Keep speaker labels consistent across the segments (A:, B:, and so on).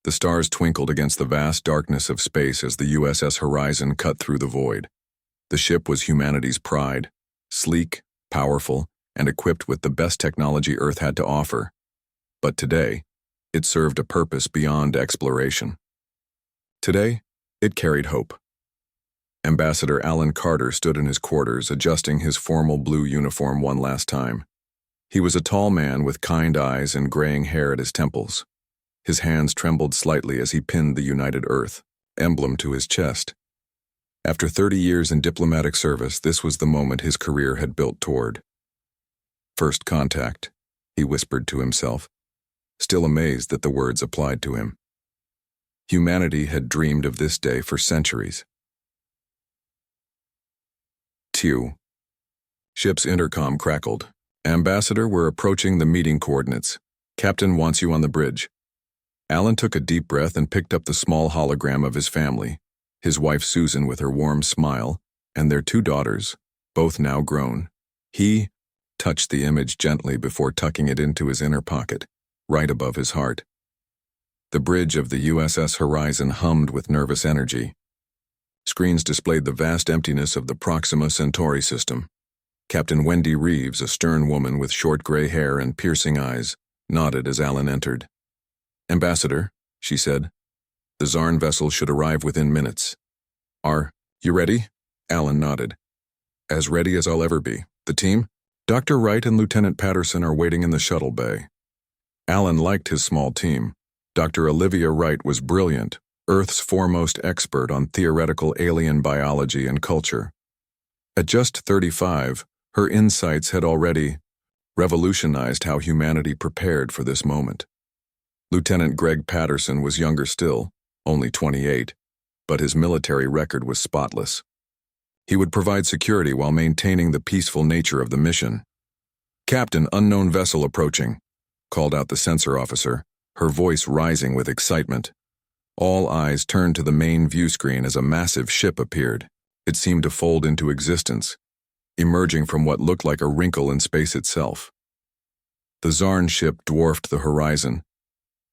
A: The stars twinkled against the vast darkness of space as the USS Horizon cut through the void. The ship was humanity's pride, sleek, powerful, and equipped with the best technology Earth had to offer. But today, it served a purpose beyond exploration. Today, it carried hope. Ambassador Alan Carter stood in his quarters, adjusting his formal blue uniform one last time. He was a tall man with kind eyes and graying hair at his temples. His hands trembled slightly as he pinned the United Earth emblem to his chest. After 30 years in diplomatic service, this was the moment his career had built toward. First contact, he whispered to himself, still amazed that the words applied to him. Humanity had dreamed of this day for centuries. Two. Ship's intercom crackled. Ambassador, we're approaching the meeting coordinates. Captain wants you on the bridge. Alan took a deep breath and picked up the small hologram of his family, his wife Susan with her warm smile, and their 2 daughters, both now grown. He touched the image gently before tucking it into his inner pocket, right above his heart. The bridge of the USS Horizon hummed with nervous energy. Screens displayed the vast emptiness of the Proxima Centauri system. Captain Wendy Reeves, a stern woman with short gray hair and piercing eyes, nodded as Alan entered. Ambassador, she said, the Zarn vessel should arrive within minutes. Are you ready? Alan nodded. As ready as I'll ever be. The team? Dr. Wright and Lieutenant Patterson are waiting in the shuttle bay. Alan liked his small team. Dr. Olivia Wright was brilliant, Earth's foremost expert on theoretical alien biology and culture. At just 35, her insights had already revolutionized how humanity prepared for this moment. Lieutenant Greg Patterson was younger still, only 28, but his military record was spotless. He would provide security while maintaining the peaceful nature of the mission. Captain, unknown vessel approaching, called out the sensor officer, her voice rising with excitement. All eyes turned to the main view screen as a massive ship appeared. It seemed to fold into existence, emerging from what looked like a wrinkle in space itself. The Zarn ship dwarfed the horizon,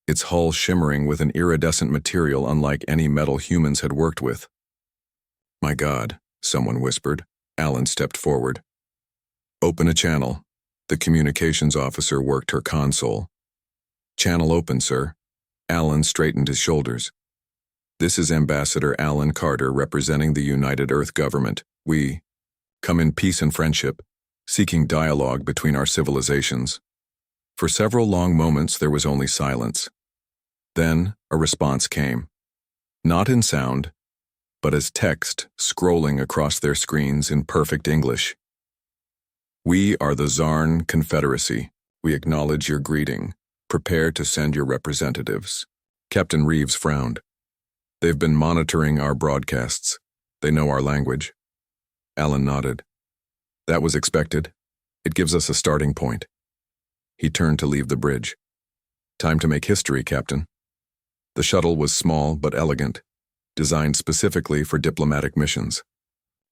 A: its hull shimmering with an iridescent material unlike any metal humans had worked with. My God, someone whispered. Alan stepped forward. Open a channel. The communications officer worked her console. Channel open, sir. Alan straightened his shoulders. This is Ambassador Alan Carter representing the United Earth government. We come in peace and friendship, seeking dialogue between our civilizations. For several long moments there was only silence. Then a response came. Not in sound, but as text scrolling across their screens in perfect English. We are the Zarn Confederacy. We acknowledge your greeting. Prepare to send your representatives. Captain Reeves frowned. They've been monitoring our broadcasts. They know our language. Alan nodded. That was expected. It gives us a starting point. He turned to leave the bridge. Time to make history, Captain. The shuttle was small but elegant, designed specifically for diplomatic missions.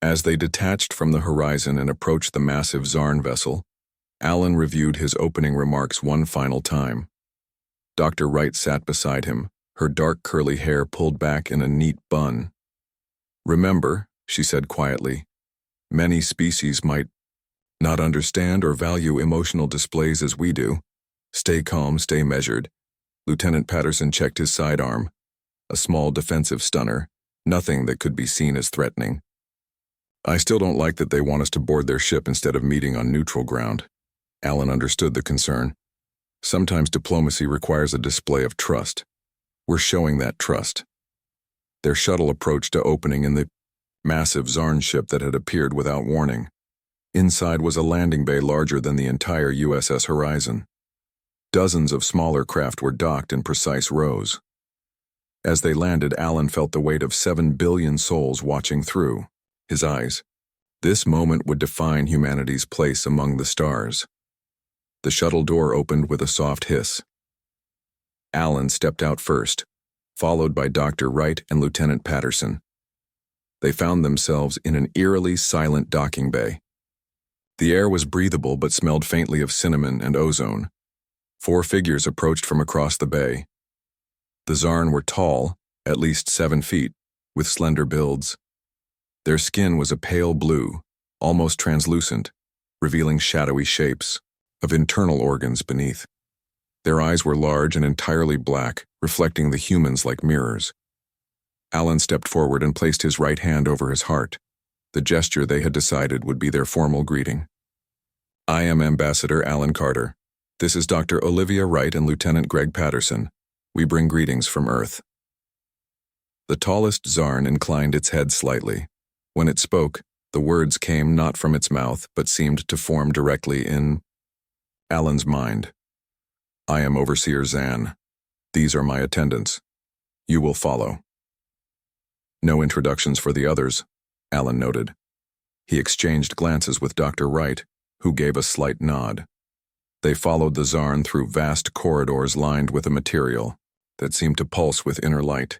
A: As they detached from the horizon and approached the massive Zarn vessel, Alan reviewed his opening remarks one final time. Dr. Wright sat beside him, her dark curly hair pulled back in a neat bun. Remember, she said quietly, many species might not understand or value emotional displays as we do. Stay calm, stay measured. Lieutenant Patterson checked his sidearm. A small defensive stunner, nothing that could be seen as threatening. I still don't like that they want us to board their ship instead of meeting on neutral ground. Alan understood the concern. Sometimes diplomacy requires a display of trust. We're showing that trust. Their shuttle approached a opening in the massive Zarn ship that had appeared without warning. Inside was a landing bay larger than the entire USS Horizon. Dozens of smaller craft were docked in precise rows. As they landed, Alan felt the weight of 7 billion souls watching through his eyes. This moment would define humanity's place among the stars. The shuttle door opened with a soft hiss. Alan stepped out first, followed by Dr. Wright and Lieutenant Patterson. They found themselves in an eerily silent docking bay. The air was breathable but smelled faintly of cinnamon and ozone. 4 figures approached from across the bay. The Zarn were tall, at least 7 feet, with slender builds. Their skin was a pale blue, almost translucent, revealing shadowy shapes of internal organs beneath. Their eyes were large and entirely black, reflecting the humans like mirrors. Alan stepped forward and placed his right hand over his heart, the gesture they had decided would be their formal greeting. I am Ambassador Alan Carter. This is Dr. Olivia Wright and Lieutenant Greg Patterson. We bring greetings from Earth. The tallest Zarn inclined its head slightly. When it spoke, the words came not from its mouth, but seemed to form directly in Alan's mind. I am Overseer Zan. These are my attendants. You will follow. No introductions for the others, Alan noted. He exchanged glances with Dr. Wright, who gave a slight nod. They followed the Zarn through vast corridors lined with a material that seemed to pulse with inner light.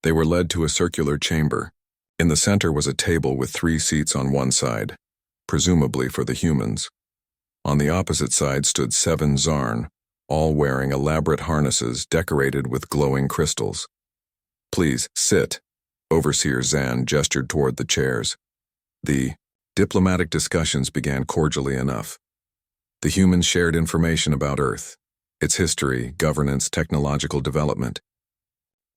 A: They were led to a circular chamber. In the center was a table with 3 seats on one side, presumably for the humans. On the opposite side stood 7 Zarn, all wearing elaborate harnesses decorated with glowing crystals. Please, sit. Overseer Zan gestured toward the chairs. The diplomatic discussions began cordially enough. The humans shared information about Earth, its history, governance, technological development.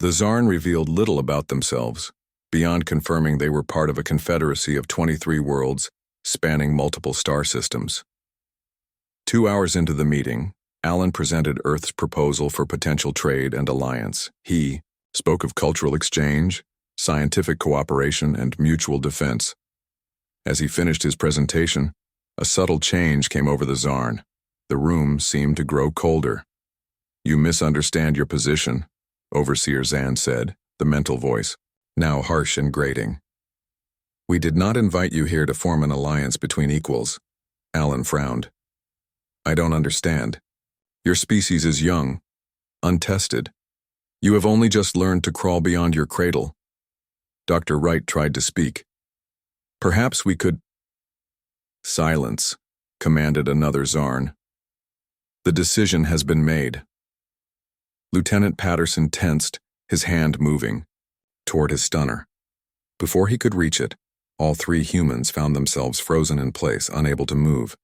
A: The Zarn revealed little about themselves, beyond confirming they were part of a confederacy of 23 worlds spanning multiple star systems. 2 hours into the meeting, Alan presented Earth's proposal for potential trade and alliance. He spoke of cultural exchange, scientific cooperation, and mutual defense. As he finished his presentation, a subtle change came over the Zarn. The room seemed to grow colder. You misunderstand your position, Overseer Zan said, the mental voice, now harsh and grating. We did not invite you here to form an alliance between equals. Alan frowned. I don't understand. Your species is young, untested. You have only just learned to crawl beyond your cradle. Dr. Wright tried to speak. Perhaps we could... Silence, commanded another Zarn. The decision has been made. Lieutenant Patterson tensed, his hand moving toward his stunner. Before he could reach it, all 3 humans found themselves frozen in place, unable to move.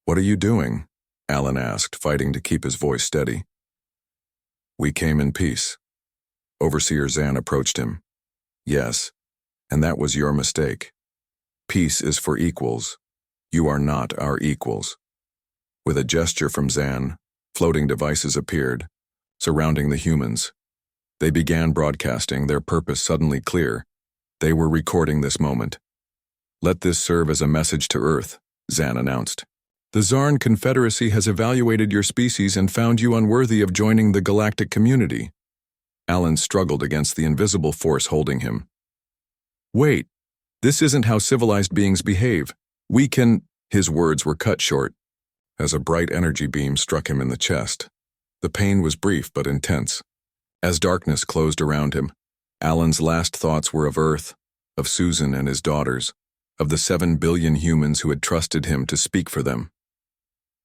A: What are you doing? Alan asked, fighting to keep his voice steady. We came in peace. Overseer Zan approached him. Yes, and that was your mistake. Peace is for equals. You are not our equals. With a gesture from Zan, floating devices appeared, surrounding the humans. They began broadcasting, their purpose suddenly clear. They were recording this moment. Let this serve as a message to Earth, Zan announced. The Zarn Confederacy has evaluated your species and found you unworthy of joining the galactic community. Alan struggled against the invisible force holding him. Wait, this isn't how civilized beings behave. We can... His words were cut short, as a bright energy beam struck him in the chest. The pain was brief but intense. As darkness closed around him, Alan's last thoughts were of Earth, of Susan and his daughters, of the 7 billion humans who had trusted him to speak for them.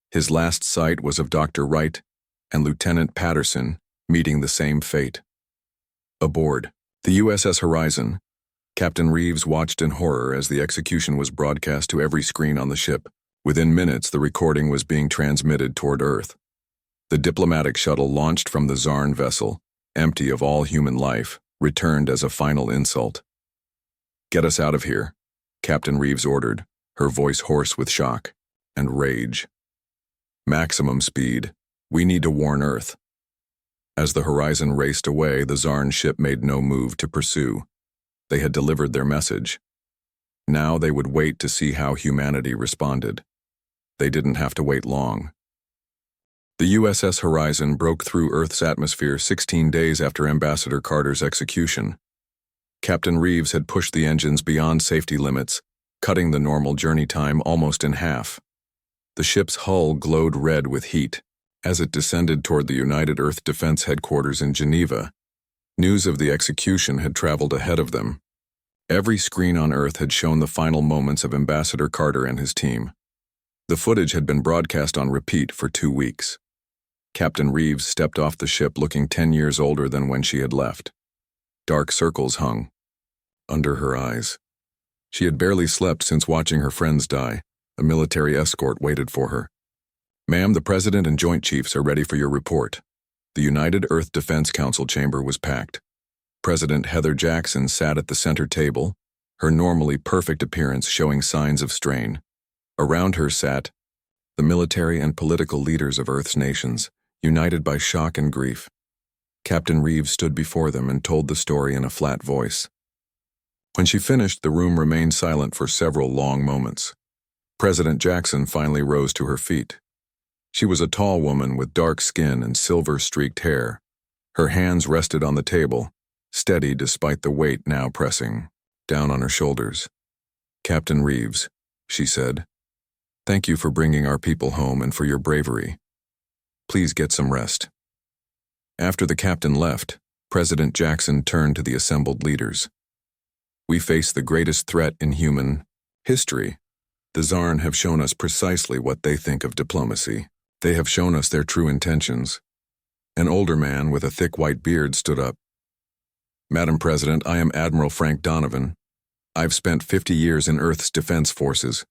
A: His last sight was of Dr. Wright and Lieutenant Patterson meeting the same fate. Aboard the USS Horizon, Captain Reeves watched in horror as the execution was broadcast to every screen on the ship. Within minutes, the recording was being transmitted toward Earth. The diplomatic shuttle launched from the Zarn vessel, empty of all human life, returned as a final insult. Get us out of here, Captain Reeves ordered, her voice hoarse with shock and rage. Maximum speed. We need to warn Earth. As the Horizon raced away, the Zarn ship made no move to pursue. They had delivered their message. Now they would wait to see how humanity responded. They didn't have to wait long. The USS Horizon broke through Earth's atmosphere 16 days after Ambassador Carter's execution. Captain Reeves had pushed the engines beyond safety limits, cutting the normal journey time almost in half. The ship's hull glowed red with heat. As it descended toward the United Earth Defense Headquarters in Geneva, news of the execution had traveled ahead of them. Every screen on Earth had shown the final moments of Ambassador Carter and his team. The footage had been broadcast on repeat for 2 weeks. Captain Reeves stepped off the ship looking 10 years older than when she had left. Dark circles hung under her eyes. She had barely slept since watching her friends die. A military escort waited for her. "Ma'am, the President and Joint Chiefs are ready for your report." The United Earth Defense Council chamber was packed. President Heather Jackson sat at the center table, her normally perfect appearance showing signs of strain. Around her sat the military and political leaders of Earth's nations, united by shock and grief. Captain Reeves stood before them and told the story in a flat voice. When she finished, the room remained silent for several long moments. President Jackson finally rose to her feet. She was a tall woman with dark skin and silver-streaked hair. Her hands rested on the table, steady despite the weight now pressing down on her shoulders. "Captain Reeves," she said, "thank you for bringing our people home and for your bravery. Please get some rest." After the captain left, President Jackson turned to the assembled leaders. "We face the greatest threat in human history. The Zarn have shown us precisely what they think of diplomacy. They have shown us their true intentions." An older man with a thick white beard stood up. "Madam President, I am Admiral Frank Donovan. I've spent 50 years in Earth's defense forces.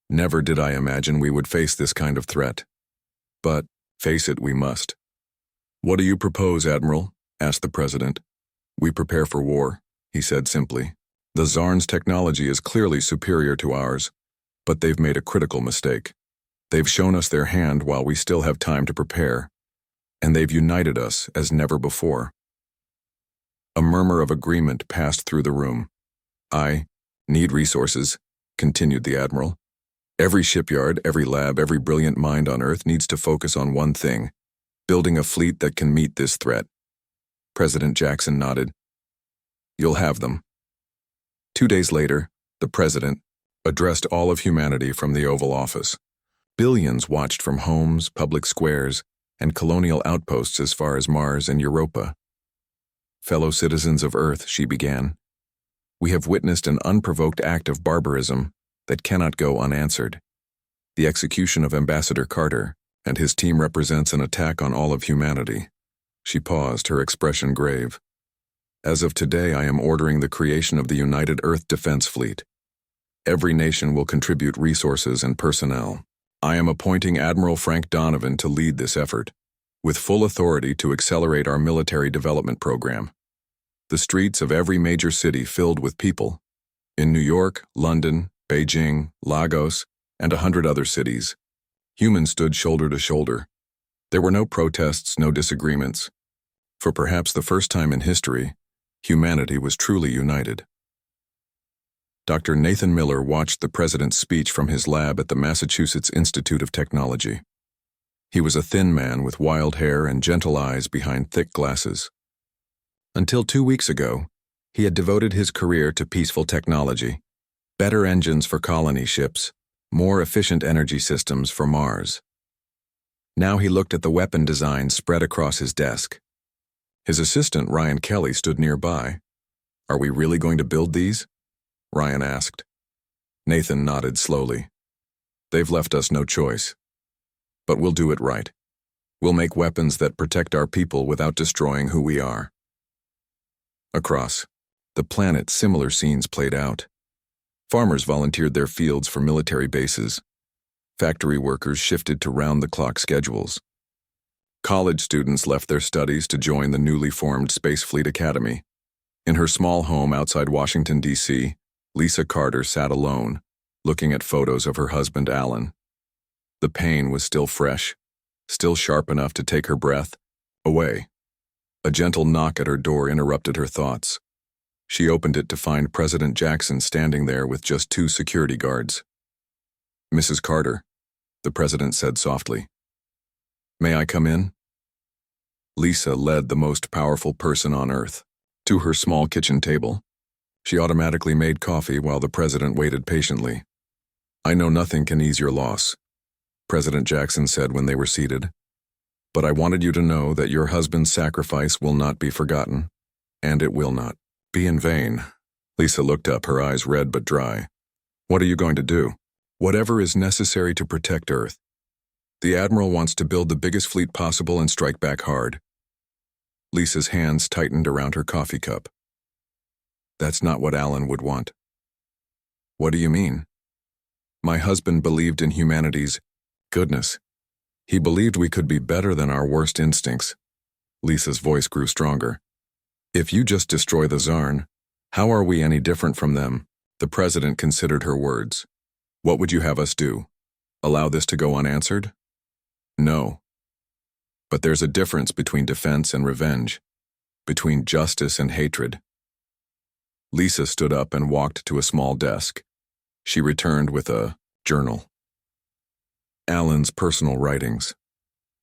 A: Never did I imagine we would face this kind of threat. But face it we must." "What do you propose, Admiral?" asked the President. "We prepare for war," he said simply. "The Zarn's technology is clearly superior to ours, but they've made a critical mistake. They've shown us their hand while we still have time to prepare, and they've united us as never before." A murmur of agreement passed through the room. "I need resources," continued the Admiral. "Every shipyard, every lab, every brilliant mind on Earth needs to focus on one thing: building a fleet that can meet this threat." President Jackson nodded. "You'll have them." 2 days later, the President addressed all of humanity from the Oval Office. Billions watched from homes, public squares, and colonial outposts as far as Mars and Europa. "Fellow citizens of Earth," she began, "we have witnessed an unprovoked act of barbarism that cannot go unanswered. The execution of Ambassador Carter and his team represents an attack on all of humanity." She paused, her expression grave. "As of today, I am ordering the creation of the United Earth Defense Fleet. Every nation will contribute resources and personnel. I am appointing Admiral Frank Donovan to lead this effort, with full authority to accelerate our military development program. The streets of every major city filled with people. In New York, London, Beijing, Lagos, and 100 other cities, humans stood shoulder to shoulder. There were no protests, no disagreements. For perhaps the first time in history, humanity was truly united. Dr. Nathan Miller watched the President's speech from his lab at the Massachusetts Institute of Technology. He was a thin man with wild hair and gentle eyes behind thick glasses. Until 2 weeks ago, he had devoted his career to peaceful technology, better engines for colony ships, more efficient energy systems for Mars. Now he looked at the weapon designs spread across his desk. His assistant, Ryan Kelly, stood nearby. "Are we really going to build these?" Ryan asked. Nathan nodded slowly. "They've left us no choice. But we'll do it right. We'll make weapons that protect our people without destroying who we are." Across the planet, similar scenes played out. Farmers volunteered their fields for military bases. Factory workers shifted to round-the-clock schedules. College students left their studies to join the newly formed Space Fleet Academy. In her small home outside Washington, D.C., Lisa Carter sat alone, looking at photos of her husband, Alan. The pain was still fresh, still sharp enough to take her breath away. A gentle knock at her door interrupted her thoughts. She opened it to find President Jackson standing there with just 2 security guards. "Mrs. Carter," the President said softly. "May I come in?" Lisa led the most powerful person on Earth to her small kitchen table. She automatically made coffee while the President waited patiently. "I know nothing can ease your loss," President Jackson said when they were seated. "But I wanted you to know that your husband's sacrifice will not be forgotten, and it will not be in vain." Lisa looked up, her eyes red but dry. "What are you going to do?" "Whatever is necessary to protect Earth." The Admiral wants to build the biggest fleet possible and strike back hard. Lisa's hands tightened around her coffee cup. That's not what Alan would want. What do you mean? My husband believed in humanity's goodness. He believed we could be better than our worst instincts. Lisa's voice grew stronger. If you just destroy the Zarn, how are we any different from them? The President considered her words. What would you have us do? Allow this to go unanswered? No. But there's a difference between defense and revenge, between justice and hatred. Lisa stood up and walked to a small desk. She returned with a journal. Alan's personal writings.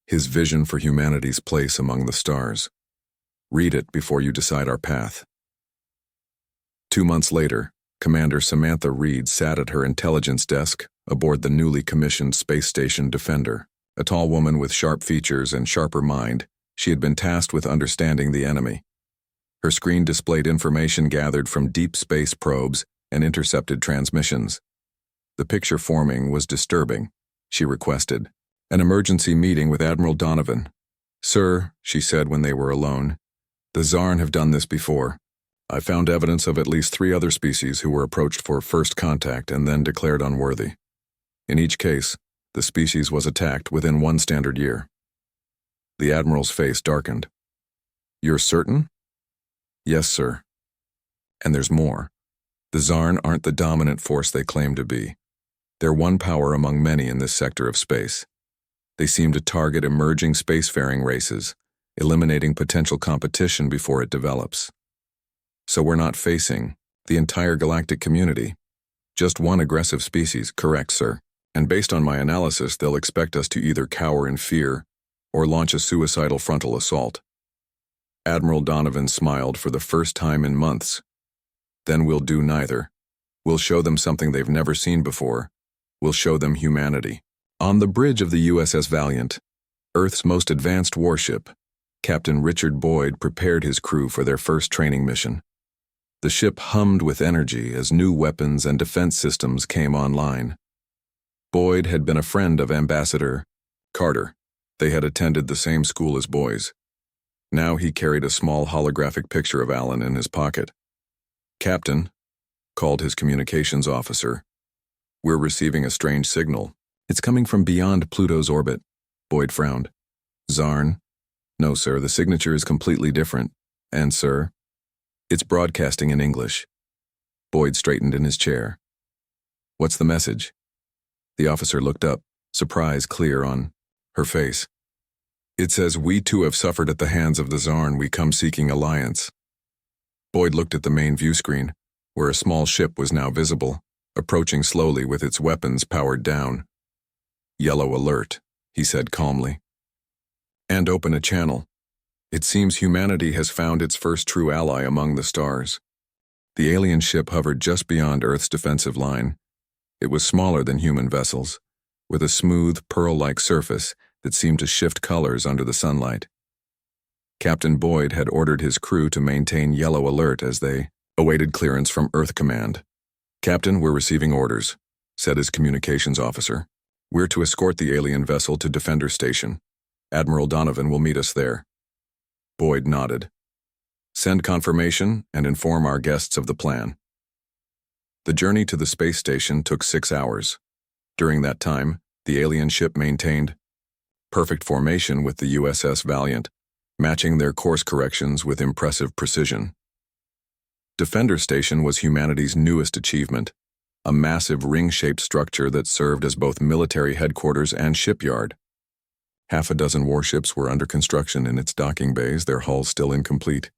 A: His vision for humanity's place among the stars. Read it before you decide our path. 2 months later, Commander Samantha Reed sat at her intelligence desk aboard the newly commissioned space station Defender. A tall woman with sharp features and sharper mind, she had been tasked with understanding the enemy. Her screen displayed information gathered from deep space probes and intercepted transmissions. The picture forming was disturbing. She requested an emergency meeting with Admiral Donovan. Sir, she said when they were alone, the Zarn have done this before. I found evidence of at least 3 other species who were approached for first contact and then declared unworthy. In each case, the species was attacked within 1 standard year. The Admiral's face darkened. You're certain? Yes, sir. And there's more. The Zarn aren't the dominant force they claim to be. They're one power among many in this sector of space. They seem to target emerging spacefaring races, eliminating potential competition before it develops. So we're not facing the entire galactic community. Just one aggressive species, correct, sir? And based on my analysis, they'll expect us to either cower in fear or launch a suicidal frontal assault. Admiral Donovan smiled for the first time in months. Then we'll do neither. We'll show them something they've never seen before. We'll show them humanity. On the bridge of the USS Valiant, Earth's most advanced warship, Captain Richard Boyd prepared his crew for their first training mission. The ship hummed with energy as new weapons and defense systems came online. Boyd had been a friend of Ambassador Carter. They had attended the same school as boys. Now he carried a small holographic picture of Alan in his pocket. Captain, called his communications officer, we're receiving a strange signal. It's coming from beyond Pluto's orbit. Boyd frowned. Zarn? No, sir, the signature is completely different. And, sir, it's broadcasting in English. Boyd straightened in his chair. What's the message? The officer looked up, surprise clear on her face. It says, we too have suffered at the hands of the Zarn. We come seeking alliance. Boyd looked at the main view screen, where a small ship was now visible, approaching slowly with its weapons powered down. Yellow alert, he said calmly. And open a channel. It seems humanity has found its first true ally among the stars. The alien ship hovered just beyond Earth's defensive line. It was smaller than human vessels, with a smooth, pearl-like surface that seemed to shift colors under the sunlight. Captain Boyd had ordered his crew to maintain yellow alert as they awaited clearance from Earth Command. Captain, we're receiving orders, said his communications officer. We're to escort the alien vessel to Defender Station. Admiral Donovan will meet us there. Boyd nodded. Send confirmation and inform our guests of the plan. The journey to the space station took 6 hours. During that time, the alien ship maintained perfect formation with the USS Valiant, matching their course corrections with impressive precision. Defender Station was humanity's newest achievement, a massive ring-shaped structure that served as both military headquarters and shipyard. 6 warships were under construction in its docking bays, their hulls still incomplete.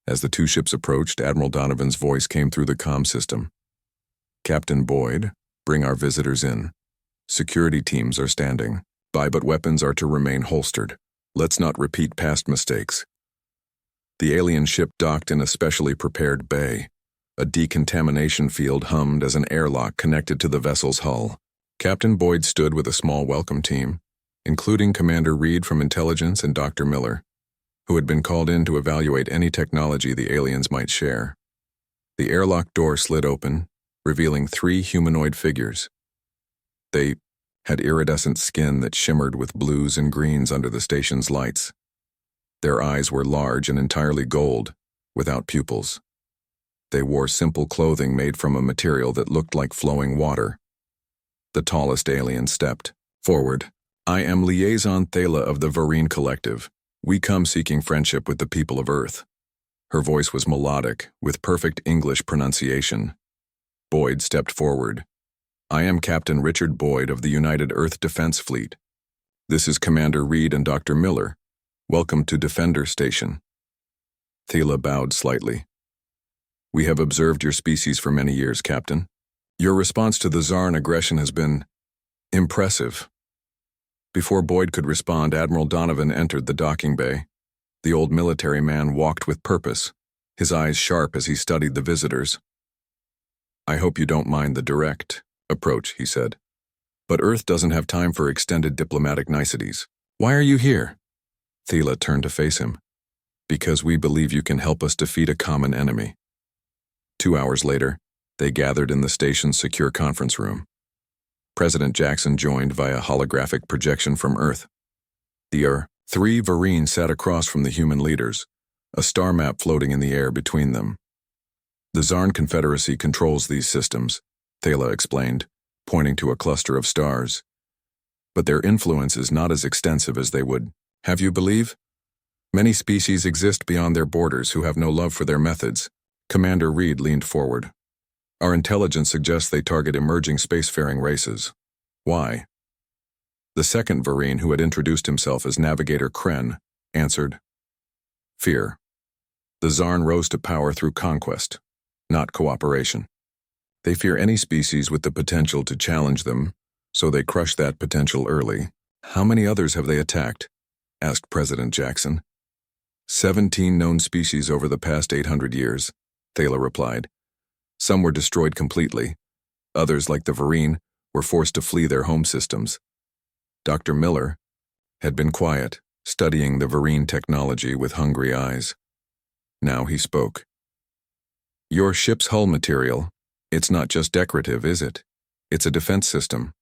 A: As the 2 ships approached, Admiral Donovan's voice came through the comm system. Captain Boyd, bring our visitors in. Security teams are standing by, but weapons are to remain holstered. Let's not repeat past mistakes. The alien ship docked in a specially prepared bay. A decontamination field hummed as an airlock connected to the vessel's hull. Captain Boyd stood with a small welcome team, including Commander Reed from Intelligence and Dr. Miller, who had been called in to evaluate any technology the aliens might share. The airlock door slid open, revealing 3 humanoid figures. They had iridescent skin that shimmered with blues and greens under the station's lights. Their eyes were large and entirely gold, without pupils. They wore simple clothing made from a material that looked like flowing water. The tallest alien stepped forward. "I am Liaison Thala of the Varine Collective. We come seeking friendship with the people of Earth." Her voice was melodic, with perfect English pronunciation. Boyd stepped forward. "I am Captain Richard Boyd of the United Earth Defense Fleet. This is Commander Reed and Dr. Miller. Welcome to Defender Station." Thala bowed slightly. "We have observed your species for many years, Captain. Your response to the Zarn aggression has been impressive." Before Boyd could respond, Admiral Donovan entered the docking bay. The old military man walked with purpose, his eyes sharp as he studied the visitors. "I hope you don't mind the direct approach," he said. "But Earth doesn't have time for extended diplomatic niceties. Why are you here?" Thala turned to face him. "Because we believe you can help us defeat a common enemy." 2 hours later, they gathered in the station's secure conference room. President Jackson joined via holographic projection from Earth. The 3 Varines sat across from the human leaders, a star map floating in the air between them. "The Zarn Confederacy controls these systems," Thala explained, pointing to a cluster of stars. "But their influence is not as extensive as they would have you believe. Many species exist beyond their borders who have no love for their methods." Commander Reed leaned forward. "Our intelligence suggests they target emerging spacefaring races. Why?" The second Varine, who had introduced himself as Navigator Kren, answered, "Fear. The Zarn rose to power through conquest, not cooperation. They fear any species with the potential to challenge them, so they crush that potential early." "How many others have they attacked?" asked President Jackson. 17 known species over the past 800 years, Thala replied. "Some were destroyed completely. Others, like the Varine, were forced to flee their home systems." Dr. Miller had been quiet, studying the Varine technology with hungry eyes. Now he spoke. "Your ship's hull material, it's not just decorative, is it? It's a defense system."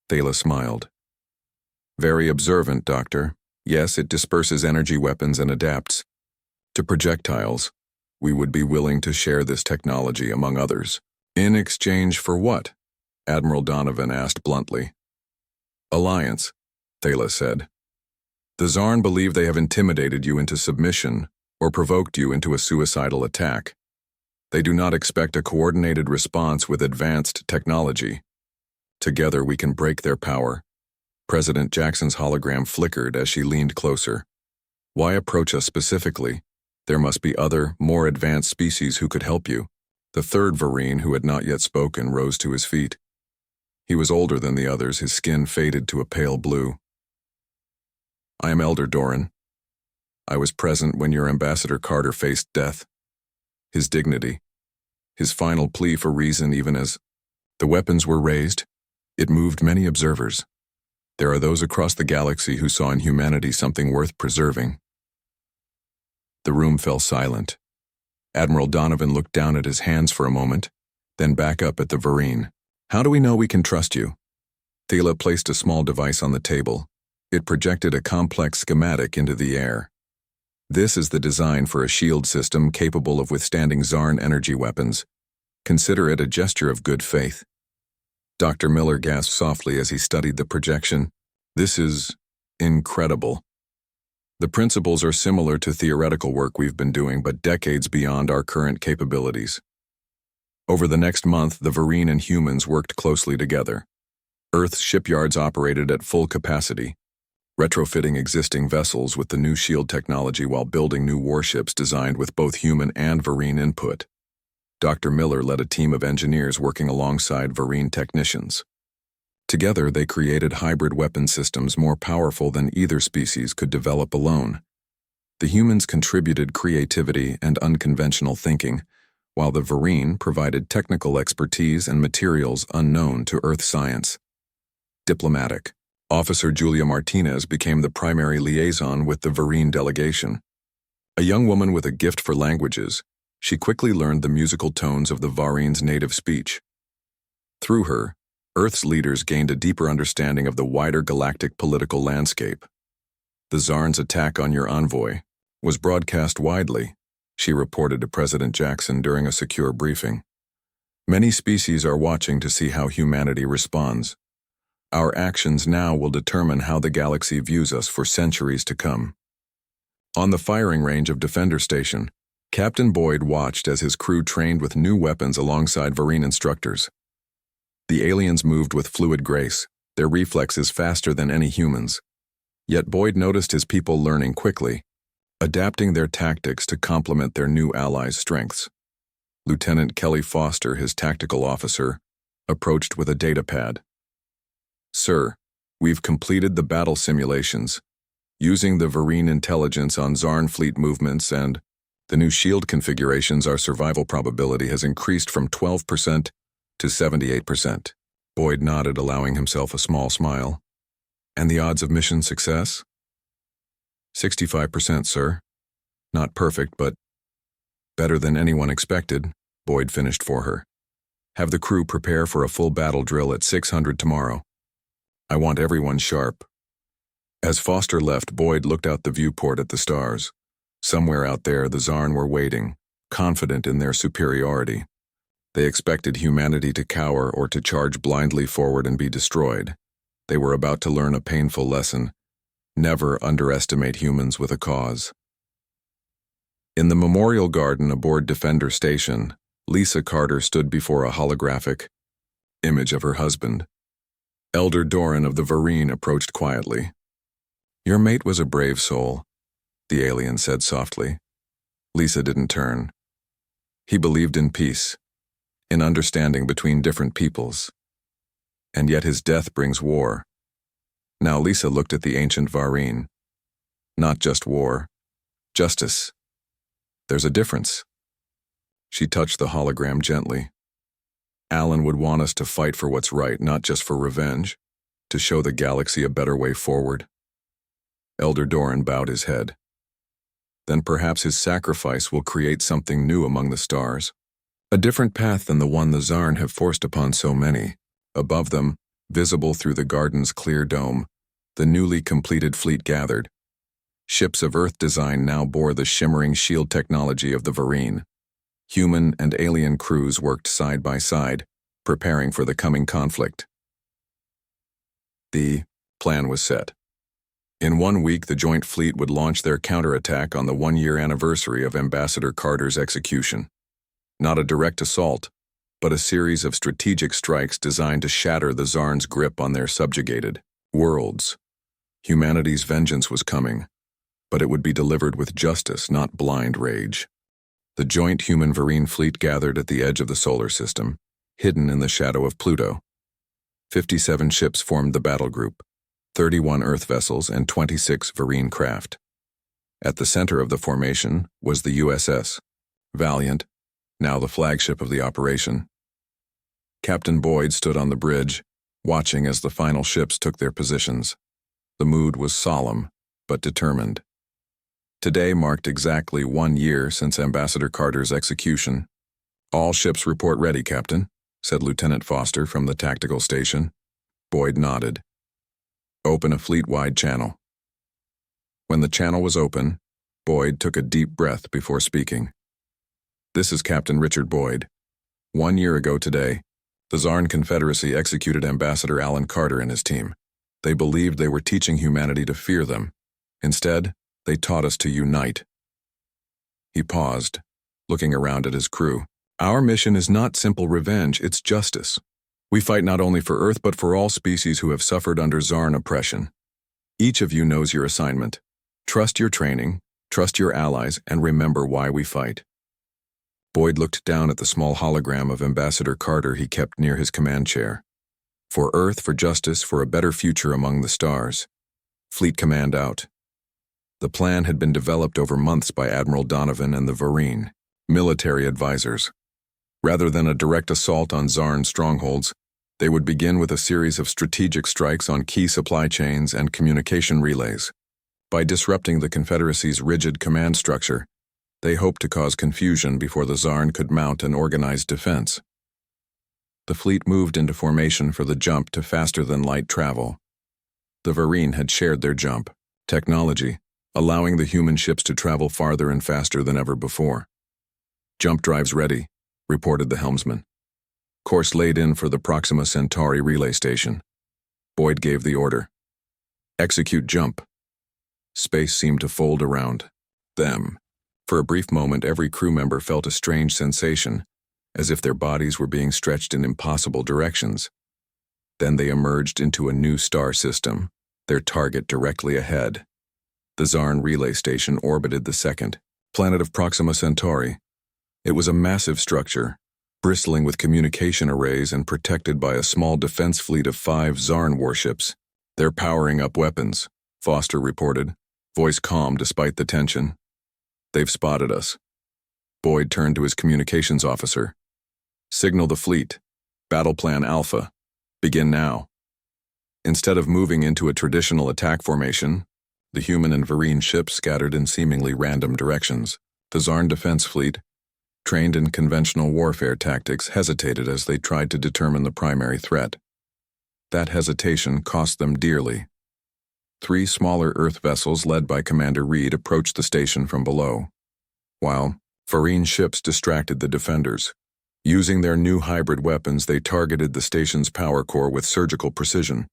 A: Thala smiled. "Very observant, Doctor. Yes, it disperses energy weapons and adapts to projectiles. We would be willing to share this technology among others." "In exchange for what?" Admiral Donovan asked bluntly. "Alliance," Thala said. "The Zarn believe they have intimidated you into submission or provoked you into a suicidal attack. They do not expect a coordinated response with advanced technology. Together we can break their power." President Jackson's hologram flickered as she leaned closer. "Why approach us specifically? There must be other, more advanced species who could help you." The third Varine, who had not yet spoken, rose to his feet. He was older than the others, his skin faded to a pale blue. "I am Elder Doran. I was present when your Ambassador Carter faced death. His dignity, his final plea for reason, even as the weapons were raised, it moved many observers. There are those across the galaxy who saw in humanity something worth preserving." The room fell silent. Admiral Donovan looked down at his hands for a moment, then back up at the Varine. "How do we know we can trust you?" Thala placed a small device on the table. It projected a complex schematic into the air. "This is the design for a shield system capable of withstanding Zarn energy weapons. Consider it a gesture of good faith." Dr. Miller gasped softly as he studied the projection. "This is incredible. The principles are similar to theoretical work we've been doing, but decades beyond our current capabilities." Over the next month, the Varine and humans worked closely together. Earth's shipyards operated at full capacity, retrofitting existing vessels with the new shield technology while building new warships designed with both human and Varine input. Dr. Miller led a team of engineers working alongside Varine technicians. Together, they created hybrid weapon systems more powerful than either species could develop alone. The humans contributed creativity and unconventional thinking, while the Varine provided technical expertise and materials unknown to Earth science. Diplomatic. Officer Julia Martinez became the primary liaison with the Varine delegation. A young woman with a gift for languages, she quickly learned the musical tones of the Varine's native speech. Through her, Earth's leaders gained a deeper understanding of the wider galactic political landscape. The Czar's attack on your envoy was broadcast widely, she reported to President Jackson during a secure briefing. Many species are watching to see how humanity responds. Our actions now will determine how the galaxy views us for centuries to come. On the firing range of Defender Station, Captain Boyd watched as his crew trained with new weapons alongside Varine instructors. The aliens moved with fluid grace, their reflexes faster than any humans. Yet Boyd noticed his people learning quickly, adapting their tactics to complement their new allies' strengths. Lieutenant Kelly Foster, his tactical officer, approached with a data pad. "Sir, we've completed the battle simulations. Using the Varine intelligence on Zarn fleet movements and the new shield configurations, our survival probability has increased from 12% to 78%. Boyd nodded, allowing himself a small smile. "And the odds of mission success?" 65%, sir. Not perfect, but better than anyone expected," Boyd finished for her. "Have the crew prepare for a full battle drill at 600 tomorrow. I want everyone sharp." As Foster left, Boyd looked out the viewport at the stars. Somewhere out there, the Zarn were waiting, confident in their superiority. They expected humanity to cower or to charge blindly forward and be destroyed. They were about to learn a painful lesson: never underestimate humans with a cause. In the memorial garden aboard Defender Station, Lisa Carter stood before a holographic image of her husband. Elder Doran of the Varine approached quietly. "Your mate was a brave soul," the alien said softly. Lisa didn't turn. "He believed in peace, in understanding between different peoples. And yet his death brings war." Now Lisa looked at the ancient Varine. "Not just war, justice. There's a difference." She touched the hologram gently. "Alan would want us to fight for what's right, not just for revenge, to show the galaxy a better way forward." Elder Doran bowed his head. "Then perhaps his sacrifice will create something new among the stars. A different path than the one the Zarn have forced upon so many." Above them, visible through the garden's clear dome, the newly completed fleet gathered. Ships of Earth design now bore the shimmering shield technology of the Varine. Human and alien crews worked side by side, preparing for the coming conflict. The plan was set. In 1 week, the joint fleet would launch their counterattack on the 1-year anniversary of Ambassador Carter's execution. Not a direct assault, but a series of strategic strikes designed to shatter the Zarn's grip on their subjugated worlds. Humanity's vengeance was coming, but it would be delivered with justice, not blind rage. The joint human Varine fleet gathered at the edge of the solar system, hidden in the shadow of Pluto. 57 ships formed the battle group, 31 Earth vessels and 26 Varine craft. At the center of the formation was the USS Valiant, now the flagship of the operation. Captain Boyd stood on the bridge, watching as the final ships took their positions. The mood was solemn, but determined. Today marked exactly 1 year since Ambassador Carter's execution. "All ships report ready, Captain," said Lieutenant Foster from the tactical station. Boyd nodded. "Open a fleet-wide channel." When the channel was open, Boyd took a deep breath before speaking. "This is Captain Richard Boyd. 1 year ago today, the Zarn Confederacy executed Ambassador Alan Carter and his team. They believed they were teaching humanity to fear them. Instead, they taught us to unite." He paused, looking around at his crew. "Our mission is not simple revenge, it's justice. We fight not only for Earth but for all species who have suffered under Zarn oppression. Each of you knows your assignment. Trust your training, trust your allies, and remember why we fight." Boyd looked down at the small hologram of Ambassador Carter he kept near his command chair. "For Earth, for justice, for a better future among the stars. Fleet command out." The plan had been developed over months by Admiral Donovan and the Varine, military advisors. Rather than a direct assault on Zarn strongholds, they would begin with a series of strategic strikes on key supply chains and communication relays. By disrupting the Confederacy's rigid command structure, they hoped to cause confusion before the Zarn could mount an organized defense. The fleet moved into formation for the jump to faster-than-light travel. The Varine had shared their jump technology, allowing the human ships to travel farther and faster than ever before. "Jump drives ready," reported the helmsman. "Course laid in for the Proxima Centauri relay station." Boyd gave the order. "Execute jump." Space seemed to fold around them. For a brief moment, every crew member felt a strange sensation, as if their bodies were being stretched in impossible directions. Then they emerged into a new star system, their target directly ahead. The Zarn relay station orbited the second planet of Proxima Centauri. It was a massive structure, bristling with communication arrays and protected by a small defense fleet of 5 Zarn warships. "They're powering up weapons," Foster reported, voice calm despite the tension. "They've spotted us." Boyd turned to his communications officer. "Signal the fleet. Battle Plan Alpha. Begin now." Instead of moving into a traditional attack formation, the human and Varine ships scattered in seemingly random directions. The Zarn defense fleet, trained in conventional warfare tactics, hesitated as they tried to determine the primary threat. That hesitation cost them dearly. 3 smaller Earth vessels led by Commander Reed approached the station from below, while Varine ships distracted the defenders. Using their new hybrid weapons, they targeted the station's power core with surgical precision.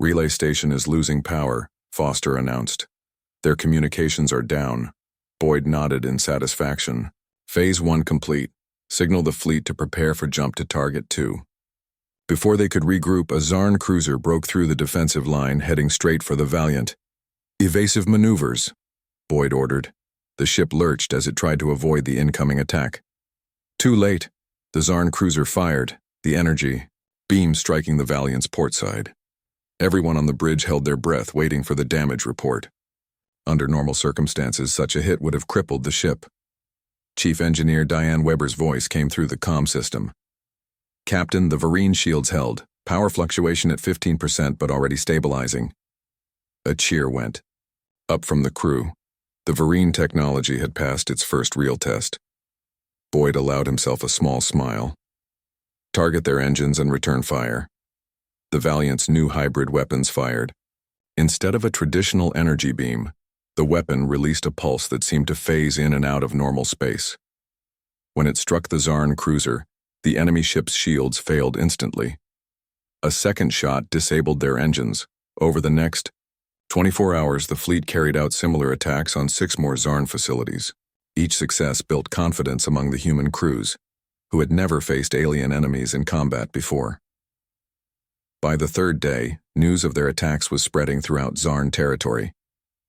A: "Relay station is losing power," Foster announced. "Their communications are down." Boyd nodded in satisfaction. "Phase 1 complete. Signal the fleet to prepare for jump to Target 2. Before they could regroup, a Zarn cruiser broke through the defensive line, heading straight for the Valiant. "Evasive maneuvers," Boyd ordered. The ship lurched as it tried to avoid the incoming attack. Too late. The Zarn cruiser fired, the energy beam striking the Valiant's port side. Everyone on the bridge held their breath, waiting for the damage report. Under normal circumstances, such a hit would have crippled the ship. Chief Engineer Diane Weber's voice came through the comm system. "Captain, the Varine shields held. Power fluctuation at 15% but already stabilizing." A cheer went up from the crew. The Varine technology had passed its first real test. Boyd allowed himself a small smile. "Target their engines and return fire." The Valiant's new hybrid weapons fired. Instead of a traditional energy beam, the weapon released a pulse that seemed to phase in and out of normal space. When it struck the Zarn cruiser, the enemy ship's shields failed instantly. A second shot disabled their engines. Over the next 24 hours, the fleet carried out similar attacks on 6 more Zarn facilities. Each success built confidence among the human crews, who had never faced alien enemies in combat before. By the 3rd day, news of their attacks was spreading throughout Zarn territory.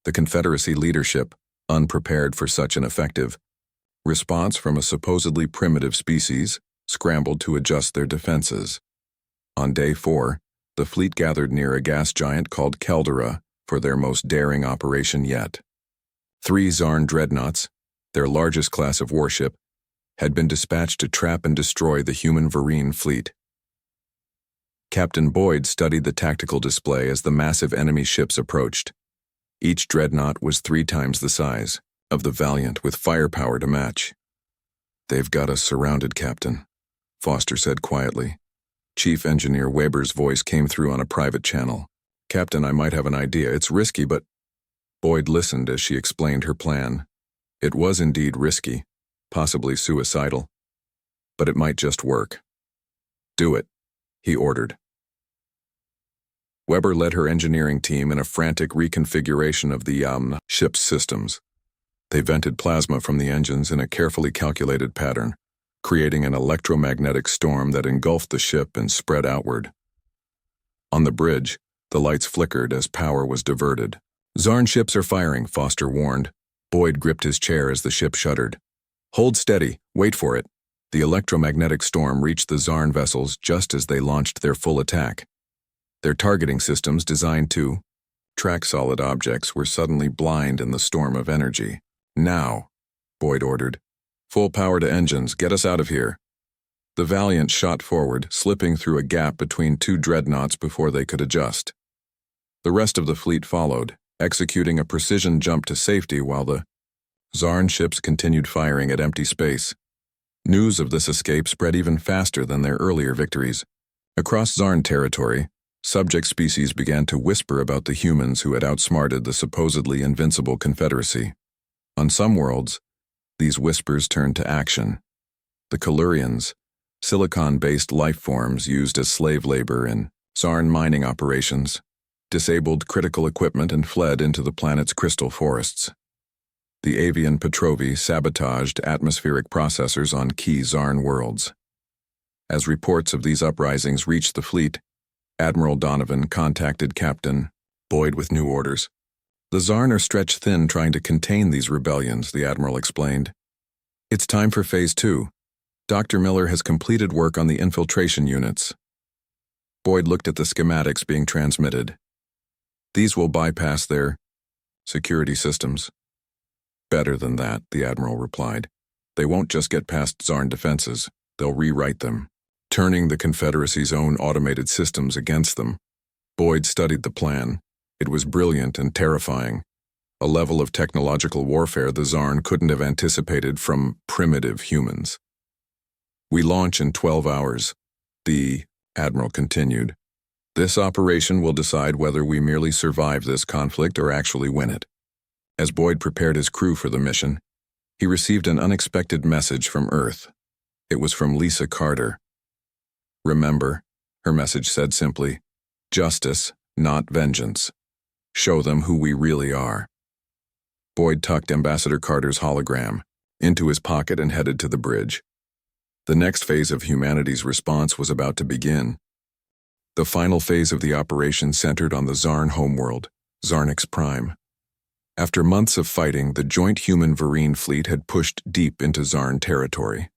A: The Confederacy leadership, unprepared for such an effective response from a supposedly primitive species, scrambled to adjust their defenses. On day 4, the fleet gathered near a gas giant called Caldera for their most daring operation yet. 3 Zarn dreadnoughts, their largest class of warship, had been dispatched to trap and destroy the human Varine fleet. Captain Boyd studied the tactical display as the massive enemy ships approached. Each dreadnought was 3 times the size of the Valiant, with firepower to match. "They've got us surrounded, Captain," Foster said quietly. Chief Engineer Weber's voice came through on a private channel. "Captain, I might have an idea. It's risky, but—" Boyd listened as she explained her plan. It was indeed risky, possibly suicidal, but it might just work. "Do it," he ordered. Weber led her engineering team in a frantic reconfiguration of the ship's systems. They vented plasma from the engines in a carefully calculated pattern, creating an electromagnetic storm that engulfed the ship and spread outward. On the bridge, the lights flickered as power was diverted. "Zarn ships are firing," Foster warned. Boyd gripped his chair as the ship shuddered. "Hold steady. Wait for it." The electromagnetic storm reached the Zarn vessels just as they launched their full attack. Their targeting systems, designed to track solid objects, were suddenly blind in the storm of energy. "Now," Boyd ordered. "Full power to engines. Get us out of here." The Valiant shot forward, slipping through a gap between 2 dreadnoughts before they could adjust. The rest of the fleet followed, executing a precision jump to safety while the Zarn ships continued firing at empty space. News of this escape spread even faster than their earlier victories. Across Zarn territory, subject species began to whisper about the humans who had outsmarted the supposedly invincible Confederacy. On some worlds, these whispers turned to action. The Kalurians, silicon-based life forms used as slave labor in Zarn mining operations, disabled critical equipment and fled into the planet's crystal forests. The avian Petrovi sabotaged atmospheric processors on key Zarn worlds. As reports of these uprisings reached the fleet, Admiral Donovan contacted Captain Boyd with new orders. The Zarn are stretched thin trying to contain these rebellions, the Admiral explained. It's time for Phase 2. Dr. Miller has completed work on the infiltration units. Boyd looked at the schematics being transmitted. These will bypass their security systems. Better than that, the Admiral replied. They won't just get past Zarn defenses, they'll rewrite them, turning the Confederacy's own automated systems against them. Boyd studied the plan. It was brilliant and terrifying, a level of technological warfare the Zarn couldn't have anticipated from primitive humans. We launch in 12 hours, the Admiral continued. This operation will decide whether we merely survive this conflict or actually win it. As Boyd prepared his crew for the mission, he received an unexpected message from Earth. It was from Lisa Carter. Remember, her message said simply, justice, not vengeance. Show them who we really are. Boyd tucked Ambassador Carter's hologram into his pocket and headed to the bridge. The next phase of humanity's response was about to begin. The final phase of the operation centered on the Zarn homeworld, Zarnix Prime. After months of fighting, the joint human-Varine fleet had pushed deep into Zarn territory.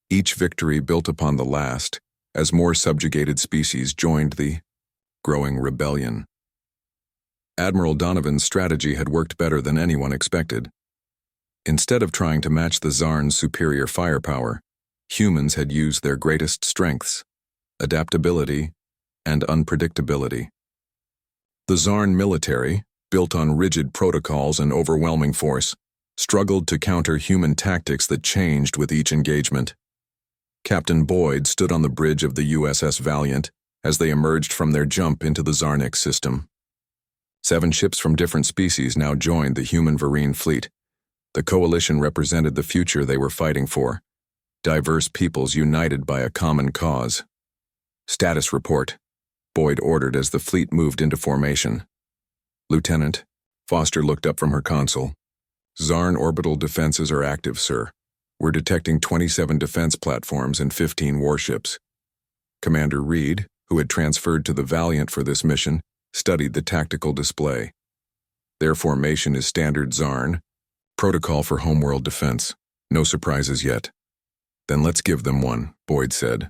A: Each victory built upon the last, as more subjugated species joined the growing rebellion. Admiral Donovan's strategy had worked better than anyone expected. Instead of trying to match the Zarn's superior firepower, humans had used their greatest strengths, adaptability and unpredictability. The Zarn military, built on rigid protocols and overwhelming force, struggled to counter human tactics that changed with each engagement. Captain Boyd stood on the bridge of the USS Valiant as they emerged from their jump into the Zarnix system. 7 ships from different species now joined the human-Varine fleet. The coalition represented the future they were fighting for, diverse peoples united by a common cause. Status report, Boyd ordered as the fleet moved into formation. Lieutenant, Foster looked up from her console. Zarn orbital defenses are active, sir. We're detecting 27 defense platforms and 15 warships. Commander Reed, who had transferred to the Valiant for this mission, studied the tactical display. Their formation is standard Zarn, protocol for homeworld defense. No surprises yet. Then let's give them one, Boyd said.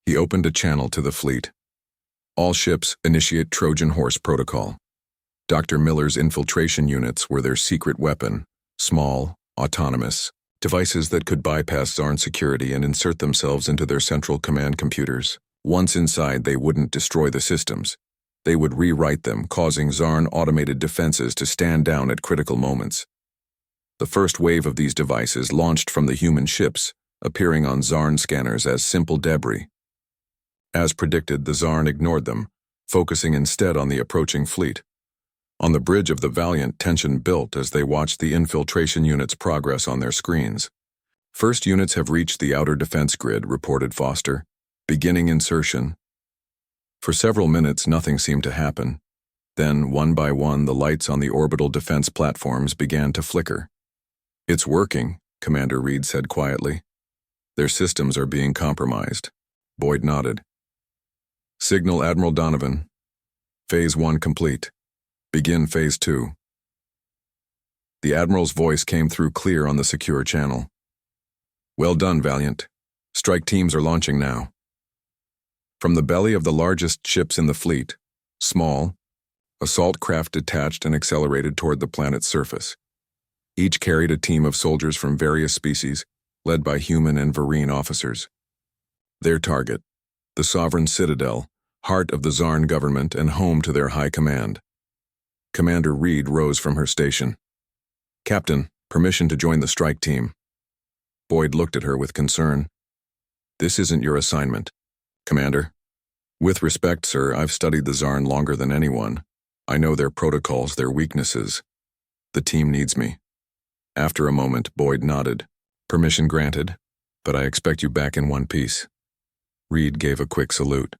A: He opened a channel to the fleet. All ships initiate Trojan Horse protocol. Dr. Miller's infiltration units were their secret weapon, small, autonomous, devices that could bypass Zarn security and insert themselves into their central command computers. Once inside, they wouldn't destroy the systems. They would rewrite them, causing Zarn automated defenses to stand down at critical moments. The first wave of these devices launched from the human ships, appearing on Zarn scanners as simple debris. As predicted, the Zarn ignored them, focusing instead on the approaching fleet. On the bridge of the Valiant, tension built as they watched the infiltration units progress on their screens. First units have reached the outer defense grid, reported Foster, beginning insertion. For several minutes, nothing seemed to happen. Then, one by one, the lights on the orbital defense platforms began to flicker. It's working, Commander Reed said quietly. Their systems are being compromised. Boyd nodded. Signal Admiral Donovan. Phase 1 complete. Begin Phase 2. The Admiral's voice came through clear on the secure channel. Well done, Valiant. Strike teams are launching now. From the belly of the largest ships in the fleet, small, assault craft detached and accelerated toward the planet's surface. Each carried a team of soldiers from various species, led by human and Varine officers. Their target, the Sovereign Citadel, heart of the Zarn government and home to their high command. Commander Reed rose from her station. Captain, permission to join the strike team. Boyd looked at her with concern. This isn't your assignment, Commander. With respect, sir, I've studied the Zarn longer than anyone. I know their protocols, their weaknesses. The team needs me. After a moment, Boyd nodded. Permission granted, but I expect you back in one piece. Reed gave a quick salute.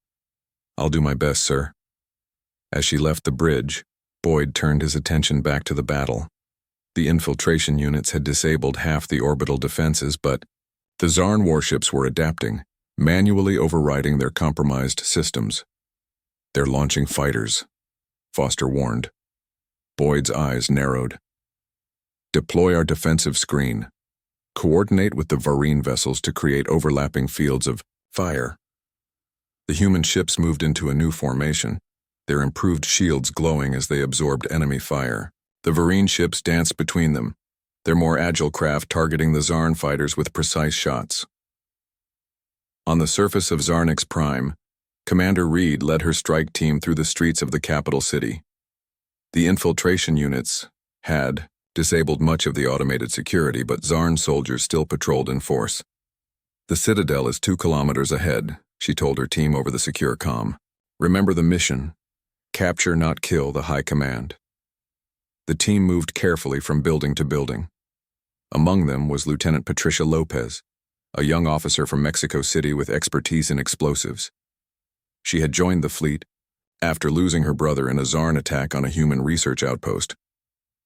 A: I'll do my best, sir. As she left the bridge, Boyd turned his attention back to the battle. The infiltration units had disabled half the orbital defenses, but the Zarn warships were adapting, manually overriding their compromised systems. They're launching fighters, Foster warned. Boyd's eyes narrowed. Deploy our defensive screen. Coordinate with the Varine vessels to create overlapping fields of fire. The human ships moved into a new formation, their improved shields glowing as they absorbed enemy fire. The Varine ships danced between them, their more agile craft targeting the Zarn fighters with precise shots. On the surface of Zarnix Prime, Commander Reed led her strike team through the streets of the capital city. The infiltration units had disabled much of the automated security, but Zarn soldiers still patrolled in force. The Citadel is 2 kilometers ahead, she told her team over the secure comm. Remember the mission. Capture, not kill, the High Command. The team moved carefully from building to building. Among them was Lieutenant Patricia Lopez, a young officer from Mexico City with expertise in explosives. She had joined the fleet after losing her brother in a Zarn attack on a human research outpost.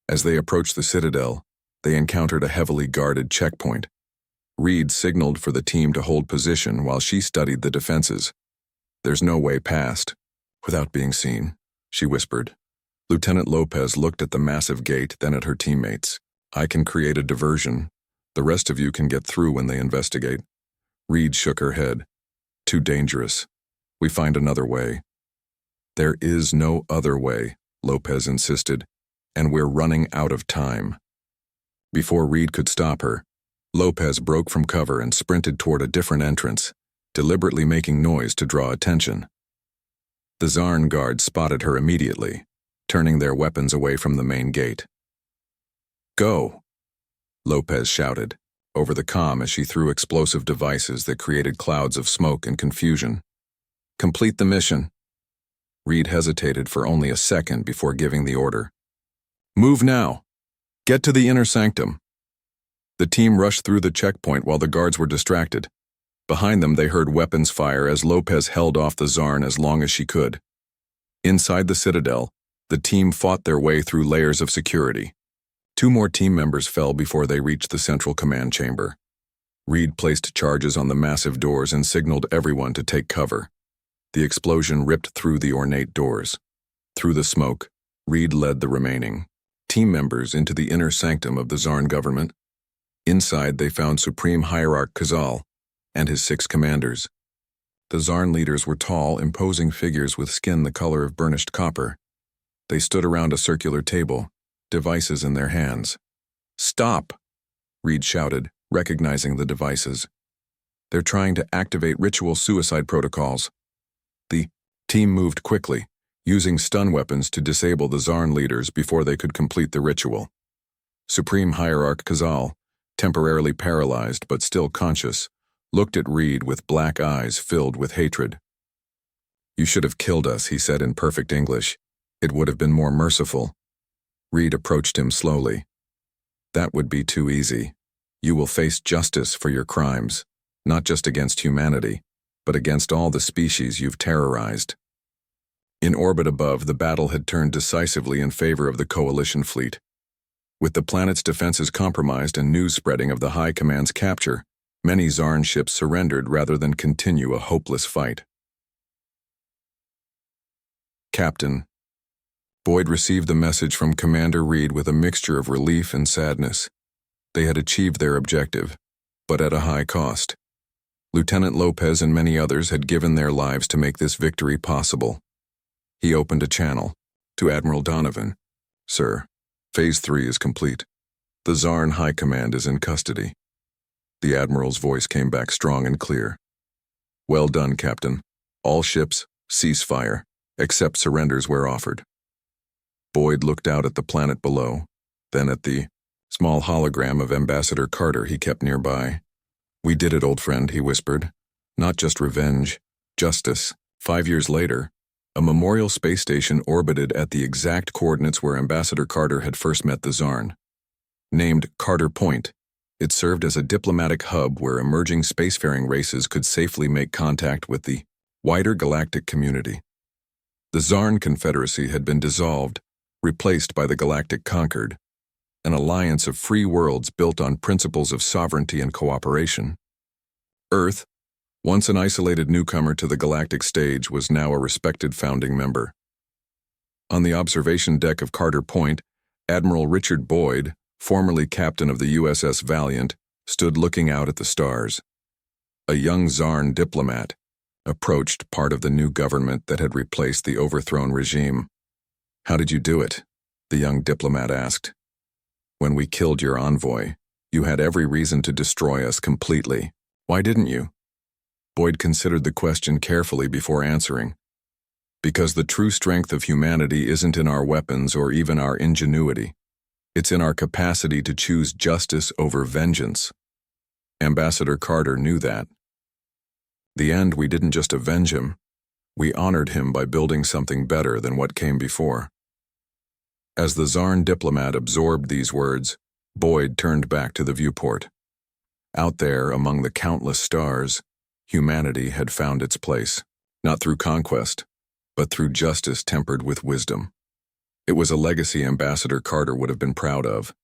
A: As they approached the Citadel, they encountered a heavily guarded checkpoint. Reed signaled for the team to hold position while she studied the defenses. There's no way past, without being seen, she whispered. Lieutenant Lopez looked at the massive gate, then at her teammates. I can create a diversion. The rest of you can get through when they investigate. Reed shook her head. Too dangerous. We find another way. There is no other way, Lopez insisted, and we're running out of time. Before Reed could stop her, Lopez broke from cover and sprinted toward a different entrance, deliberately making noise to draw attention. The Zarn guards spotted her immediately, turning their weapons away from the main gate. Go, Lopez shouted, over the comm as she threw explosive devices that created clouds of smoke and confusion. Complete the mission. Reed hesitated for only a second before giving the order. Move now. Get to the inner sanctum. The team rushed through the checkpoint while the guards were distracted. Behind them they heard weapons fire as Lopez held off the Zarn as long as she could. Inside the Citadel, the team fought their way through layers of security. 2 more team members fell before they reached the central command chamber. Reed placed charges on the massive doors and signaled everyone to take cover. The explosion ripped through the ornate doors. Through the smoke, Reed led the remaining team members into the inner sanctum of the Zarn government. Inside they found Supreme Hierarch Kazal and his 6 commanders. The Zarn leaders were tall, imposing figures with skin the color of burnished copper. They stood around a circular table, devices in their hands. Stop! Reed shouted, recognizing the devices. They're trying to activate ritual suicide protocols. The team moved quickly, using stun weapons to disable the Zarn leaders before they could complete the ritual. Supreme Hierarch Kazal, temporarily paralyzed but still conscious, looked at Reed with black eyes filled with hatred. You should have killed us, he said in perfect English. It would have been more merciful. Reed approached him slowly. That would be too easy. You will face justice for your crimes, not just against humanity, but against all the species you've terrorized. In orbit above, the battle had turned decisively in favor of the Coalition fleet. With the planet's defenses compromised and news spreading of the High Command's capture, many Zarn ships surrendered rather than continue a hopeless fight. Captain. Boyd received the message from Commander Reed with a mixture of relief and sadness. They had achieved their objective, but at a high cost. Lieutenant Lopez and many others had given their lives to make this victory possible. He opened a channel to Admiral Donovan. Sir, Phase 3 is complete. The Zarn High Command is in custody. The Admiral's voice came back strong and clear. Well done, Captain. All ships, cease fire, except surrenders where offered. Boyd looked out at the planet below, then at the small hologram of Ambassador Carter he kept nearby. "We did it, old friend," he whispered. "Not just revenge, justice." 5 years later, a memorial space station orbited at the exact coordinates where Ambassador Carter had first met the Zarn. Named Carter Point, it served as a diplomatic hub where emerging spacefaring races could safely make contact with the wider galactic community. The Zarn Confederacy had been dissolved, replaced by the Galactic Concord, an alliance of free worlds built on principles of sovereignty and cooperation. Earth, once an isolated newcomer to the galactic stage, was now a respected founding member. On the observation deck of Carter Point, Admiral Richard Boyd, formerly captain of the USS Valiant, stood looking out at the stars. A young Zarn diplomat approached part of the new government that had replaced the overthrown regime. "How did you do it?" the young diplomat asked. "When we killed your envoy, you had every reason to destroy us completely. Why didn't you?" Boyd considered the question carefully before answering. "Because the true strength of humanity isn't in our weapons or even our ingenuity. It's in our capacity to choose justice over vengeance." Ambassador Carter knew that. The end, we didn't just avenge him, we honored him by building something better than what came before. As the Zarn diplomat absorbed these words, Boyd turned back to the viewport. Out there, among the countless stars, humanity had found its place, not through conquest, but through justice tempered with wisdom. It was a legacy Ambassador Carter would have been proud of,